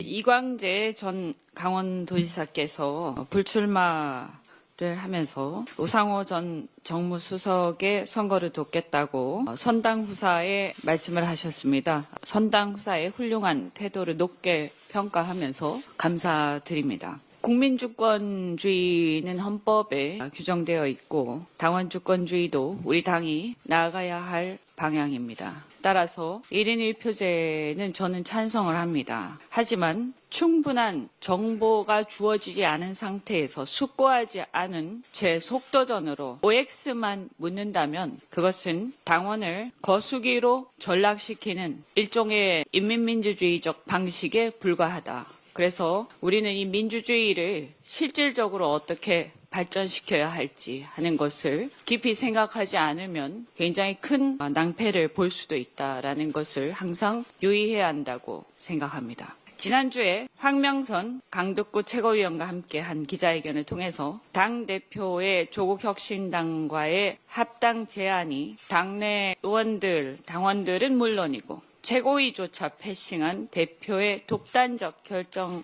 이광재 전 강원도지사께서 불출마를 하면서 우상호 전 정무수석의 선거를 돕겠다고 선당 후사에 말씀을 하셨습니다. 선당 후사의 훌륭한 태도를 높게 평가하면서 감사드립니다. 국민주권주의는 헌법에 규정되어 있고 당원주권주의도 우리 당이 나아가야 할 방향입니다. 따라서 1인 1표제는 저는 찬성을 합니다. 하지만 충분한 정보가 주어지지 않은 상태에서 숙고하지 않은 제 속도전으로 OX만 묻는다면 그것은 당원을 거수기로 전락시키는 일종의 인민민주주의적 방식에 불과하다. 그래서 우리는 이 민주주의를 실질적으로 어떻게 발전시켜야 할지 하는 것을 깊이 생각하지 않으면 굉장히 큰 낭패를 볼 수도 있다라는 것을 항상 유의해야 한다고 생각합니다. 지난주에 황명선 강덕구 최고위원과 함께 한 기자회견을 통해서 당대표의 조국혁신당과의 합당 제안이 당내 의원들, 당원들은 물론이고 최고위조차 패싱한 대표의 독단적 결정에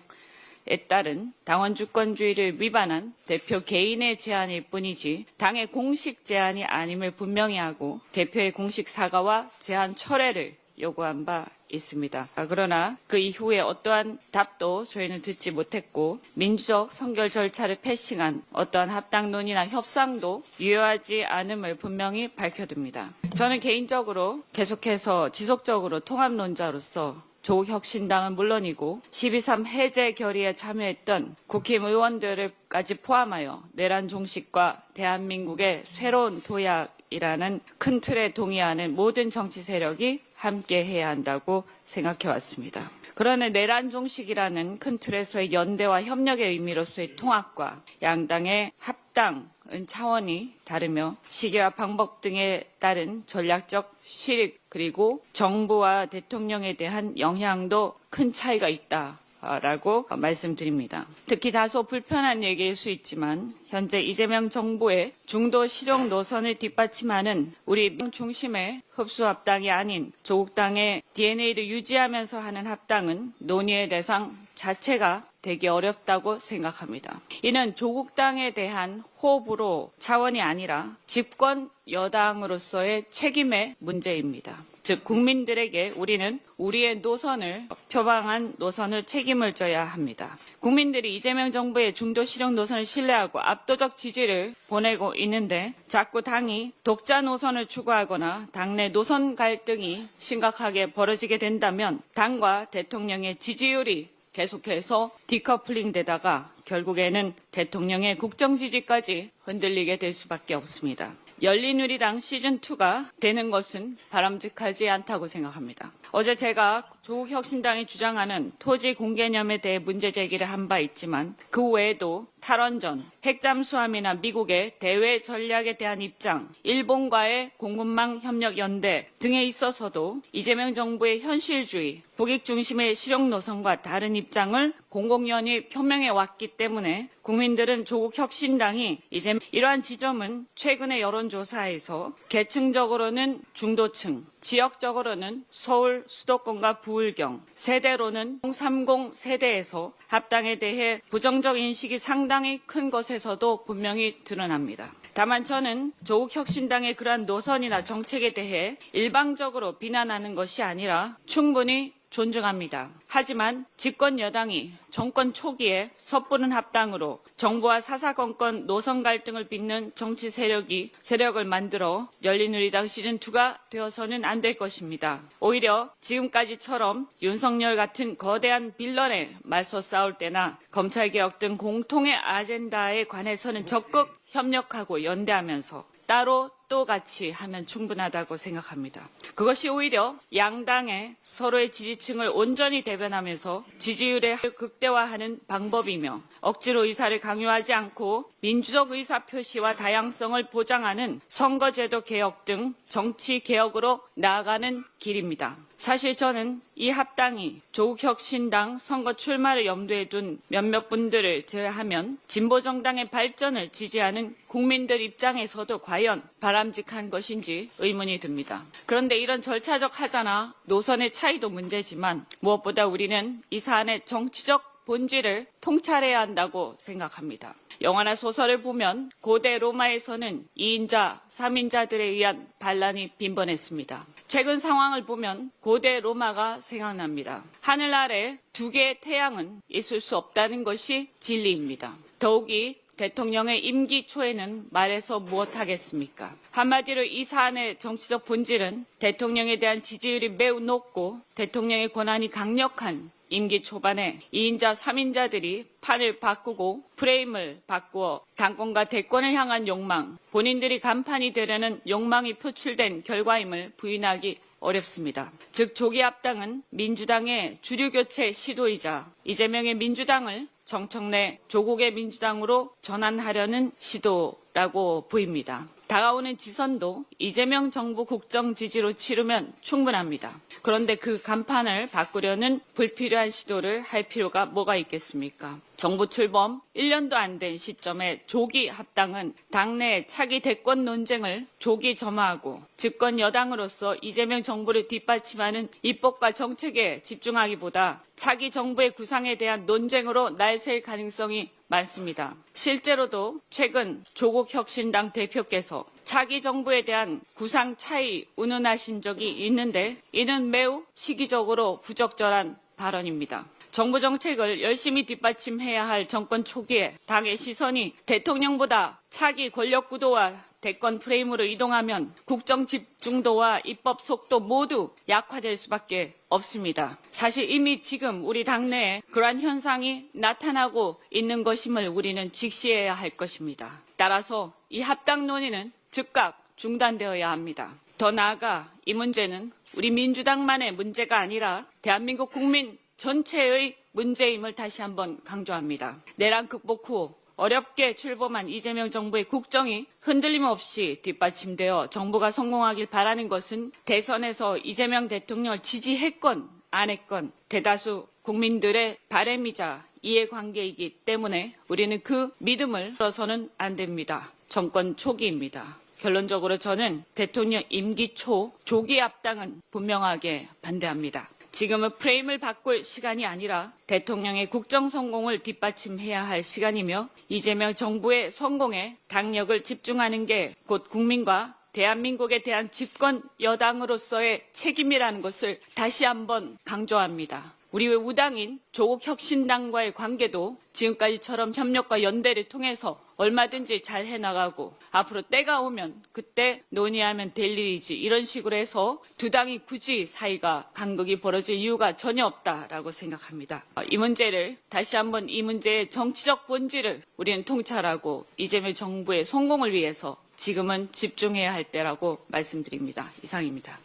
따른 당원 주권주의를 위반한 대표 개인의 제안일 뿐이지 당의 공식 제안이 아님을 분명히 하고 대표의 공식 사과와 제안 철회를 요구한 바 있습니다. 그러나 그 이후에 어떠한 답도 저희는 듣지 못했고 민주적 선결 절차를 패싱한 어떠한 합당론이나 협상도 유효하지 않음을 분명히 밝혀둡니다. 저는 개인적으로 계속해서 지속적으로 통합론자로서 조국혁신당은 물론이고 12.3 해제 결의에 참여했던 국힘의원들까지 포함하여 내란 종식과 대한민국의 새로운 도약이라는 큰 틀에 동의하는 모든 정치 세력이 함께해야 한다고 생각해왔습니다. 그러나 내란 종식이라는 큰 틀에서의 연대와 협력의 의미로서의 통합과 양당의 합당은 차원이 다르며 시기와 방법 등에 따른 전략적 실익 그리고 정부와 대통령에 대한 영향도 큰 차이가 있다라고 말씀드립니다. 특히 다소 불편한 얘기일 수 있지만 현재 이재명 정부의 중도 실용 노선을 뒷받침하는 우리 중심의 흡수합당이 아닌 조국당의 DNA를 유지하면서 하는 합당은 논의의 대상 자체가 되기 어렵다고 생각합니다. 이는 조국당에 대한 호불호 차원이 아니라 집권 여당으로서의 책임의 문제입니다. 즉 국민들에게 우리는 우리의 노선을 표방한 노선을 책임을 져야 합니다. 국민들이 이재명 정부의 중도 실용 노선을 신뢰하고 압도적 지지를 보내고 있는데 자꾸 당이 독자 노선을 추구하거나 당내 노선 갈등이 심각하게 벌어지게 된다면 당과 대통령의 지지율이 계속해서 디커플링 되다가 결국에는 대통령의 국정 지지까지 흔들리게 될 수밖에 없습니다. 열린우리당 시즌2가 되는 것은 바람직하지 않다고 생각합니다. 어제 제가 조국혁신당이 주장하는 토지 공개념에 대해 문제 제기를 한 바 있지만 그 외에도 탈원전, 핵잠수함이나 미국의 대외 전략에 대한 입장, 일본과의 공급망 협력 연대 등에 있어서도 이재명 정부의 현실주의, 국익 중심의 실용 노선과 다른 입장을 공공연히 표명해 왔기 때문에 국민들은 조국혁신당이 이제 이러한 지점은 최근의 여론조사에서 계층적으로는 중도층, 지역적으로는 서울 수도권과 부울경, 세대로는 30 세대에서 합당에 대해 부정적 인식이 상당히 큰 것에서도 분명히 드러납니다. 다만 저는 조국혁신당의 그러한 노선이나 정책에 대해 일방적으로 비난하는 것이 아니라 충분히 존중합니다. 하지만 집권 여당이 정권 초기에 섣부른 합당으로 정부와 사사건건 노선 갈등을 빚는 정치 세력을 만들어 열린우리당 시즌2가 되어서는 안 될 것입니다. 오히려 지금까지처럼 윤석열 같은 거대한 빌런에 맞서 싸울 때나 검찰개혁 등 공통의 아젠다에 관해서는 적극 협력하고 연대하면서 따로 또 같이 하면 충분하다고 생각합니다. 그것이 오히려 양당의 서로의 지지층을 온전히 대변하면서 지지율을 극대화하는 방법이며 억지로 의사를 강요하지 않고 민주적 의사 표시와 다양성을 보장하는 선거제도 개혁 등 정치 개혁으로 나아가는 길입니다. 사실 저는 이 합당이 조국혁신당 선거 출마를 염두에 둔 몇몇 분들을 제외하면 진보정당의 발전을 지지하는 국민들 입장에서도 과연 바람직한 것인지 의문이 듭니다. 그런데 이런 절차적 하자나 노선의 차이도 문제지만 무엇보다 우리는 이 사안의 정치적 본질을 통찰해야 한다고 생각합니다. 영화나 소설을 보면 고대 로마에서는 2인자, 3인자들에 의한 반란이 빈번했습니다. 최근 상황을 보면 고대 로마가 생각납니다. 하늘 아래 두 개의 태양은 있을 수 없다는 것이 진리입니다. 더욱이 대통령의 임기 초에는 말해서 무엇하겠습니까? 한마디로 이 사안의 정치적 본질은 대통령에 대한 지지율이 매우 높고 대통령의 권한이 강력한 임기 초반에 2인자, 3인자들이 판을 바꾸고 프레임을 바꾸어 당권과 대권을 향한 욕망, 본인들이 간판이 되려는 욕망이 표출된 결과임을 부인하기 어렵습니다. 즉 조기 합당은 민주당의 주류교체 시도이자 이재명의 민주당을 정청래 조국의 민주당으로 전환하려는 시도라고 보입니다. 다가오는 지선도 이재명 정부 국정 지지로 치르면 충분합니다. 그런데 그 간판을 바꾸려는 불필요한 시도를 할 필요가 뭐가 있겠습니까? 정부 출범 1년도 안 된 시점에 조기 합당은 당내 차기 대권 논쟁을 조기 점화하고 집권 여당으로서 이재명 정부를 뒷받침하는 입법과 정책에 집중하기보다 차기 정부의 구상에 대한 논쟁으로 날샐 가능성이 많습니다. 실제로도 최근 조국혁신당 대표께서 차기 정부에 대한 구상 차이 운운하신 적이 있는데 이는 매우 시기적으로 부적절한 발언입니다. 정부 정책을 열심히 뒷받침해야 할 정권 초기에 당의 시선이 대통령보다 차기 권력 구도와 대권 프레임으로 이동하면 국정 집중도와 입법 속도 모두 약화될 수밖에 없습니다. 사실 이미 지금 우리 당내에 그러한 현상이 나타나고 있는 것임을 우리는 직시해야 할 것입니다. 따라서 이 합당 논의는 즉각 중단되어야 합니다. 더 나아가 이 문제는 우리 민주당만의 문제가 아니라 대한민국 국민 전체의 문제임을 다시 한번 강조합니다. 내란 극복 후 어렵게 출범한 이재명 정부의 국정이 흔들림 없이 뒷받침되어 정부가 성공하길 바라는 것은 대선에서 이재명 대통령을 지지했건 안 했건 대다수 국민들의 바람이자 이해관계이기 때문에 우리는 그 믿음을 잃어서는 안 됩니다. 정권 초기입니다. 결론적으로 저는 대통령 임기 초 조기 합당은 분명하게 반대합니다. 지금은 프레임을 바꿀 시간이 아니라 대통령의 국정 성공을 뒷받침해야 할 시간이며 이재명 정부의 성공에 당력을 집중하는 게 곧 국민과 대한민국에 대한 집권 여당으로서의 책임이라는 것을 다시 한번 강조합니다. 우리 우당인 조국혁신당과의 관계도 지금까지처럼 협력과 연대를 통해서 얼마든지 잘 해나가고 앞으로 때가 오면 그때 논의하면 될 일이지 이런 식으로 해서 두 당이 굳이 사이가 간극이 벌어질 이유가 전혀 없다라고 생각합니다. 이 문제를 다시 한번 이 문제의 정치적 본질을 우리는 통찰하고 이재명 정부의 성공을 위해서 지금은 집중해야 할 때라고 말씀드립니다. 이상입니다.